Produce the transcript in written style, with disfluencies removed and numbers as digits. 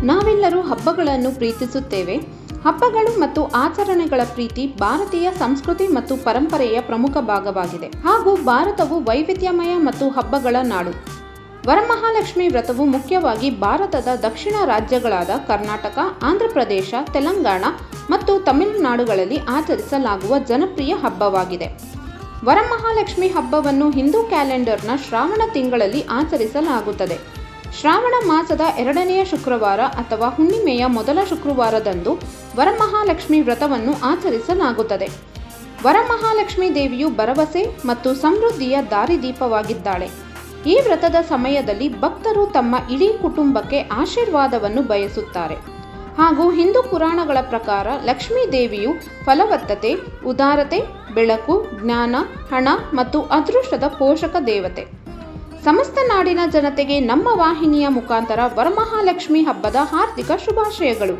ನಾವೆಲ್ಲರೂ ಹಬ್ಬಗಳನ್ನು ಪ್ರೀತಿಸುತ್ತೇವೆ. ಹಬ್ಬಗಳು ಮತ್ತು ಆಚರಣೆಗಳ ಪ್ರೀತಿ ಭಾರತೀಯ ಸಂಸ್ಕೃತಿ ಮತ್ತು ಪರಂಪರೆಯ ಪ್ರಮುಖ ಭಾಗವಾಗಿದೆ. ಹಾಗೂ ಭಾರತವು ವೈವಿಧ್ಯಮಯ ಮತ್ತು ಹಬ್ಬಗಳ ನಾಡು. ವರಮಹಾಲಕ್ಷ್ಮಿ ವ್ರತವು ಮುಖ್ಯವಾಗಿ ಭಾರತದ ದಕ್ಷಿಣ ರಾಜ್ಯಗಳಾದ ಕರ್ನಾಟಕ, ಆಂಧ್ರಪ್ರದೇಶ, ತೆಲಂಗಾಣ ಮತ್ತು ತಮಿಳುನಾಡುಗಳಲ್ಲಿ ಆಚರಿಸಲಾಗುವ ಜನಪ್ರಿಯ ಹಬ್ಬವಾಗಿದೆ. ವರಮಹಾಲಕ್ಷ್ಮಿ ಹಬ್ಬವನ್ನು ಹಿಂದೂ ಕ್ಯಾಲೆಂಡರ್ನ ಶ್ರಾವಣ ತಿಂಗಳಲ್ಲಿ ಆಚರಿಸಲಾಗುತ್ತದೆ. ಶ್ರಾವಣ ಮಾಸದ 2ನೇ ಶುಕ್ರವಾರ ಅಥವಾ ಹುಣ್ಣಿಮೆಯ ಮೊದಲ ಶುಕ್ರವಾರದಂದು ವರಮಹಾಲಕ್ಷ್ಮಿ ವ್ರತವನ್ನು ಆಚರಿಸಲಾಗುತ್ತದೆ. ವರಮಹಾಲಕ್ಷ್ಮಿ ದೇವಿಯು ಭರವಸೆ ಮತ್ತು ಸಮೃದ್ಧಿಯ ದಾರಿದೀಪವಾಗಿದ್ದಾಳೆ. ಈ ವ್ರತದ ಸಮಯದಲ್ಲಿ ಭಕ್ತರು ತಮ್ಮ ಇಡೀ ಕುಟುಂಬಕ್ಕೆ ಆಶೀರ್ವಾದವನ್ನು ಬಯಸುತ್ತಾರೆ. ಹಾಗೂ ಹಿಂದೂ ಪುರಾಣಗಳ ಪ್ರಕಾರ ಲಕ್ಷ್ಮೀ ದೇವಿಯು ಫಲವತ್ತತೆ, ಉದಾರತೆ, ಬೆಳಕು, ಜ್ಞಾನ, ಹಣ ಮತ್ತು ಅದೃಷ್ಟದ ಪೋಷಕ ದೇವತೆ. ಸಮಸ್ತ ನಾಡಿನ ಜನತೆಗೆ ನಮ್ಮ ವಾಹಿನಿಯ ಮುಖಾಂತರ ವರಮಹಾಲಕ್ಷ್ಮಿ ಹಬ್ಬದ ಹಾರ್ದಿಕ ಶುಭಾಶಯಗಳು.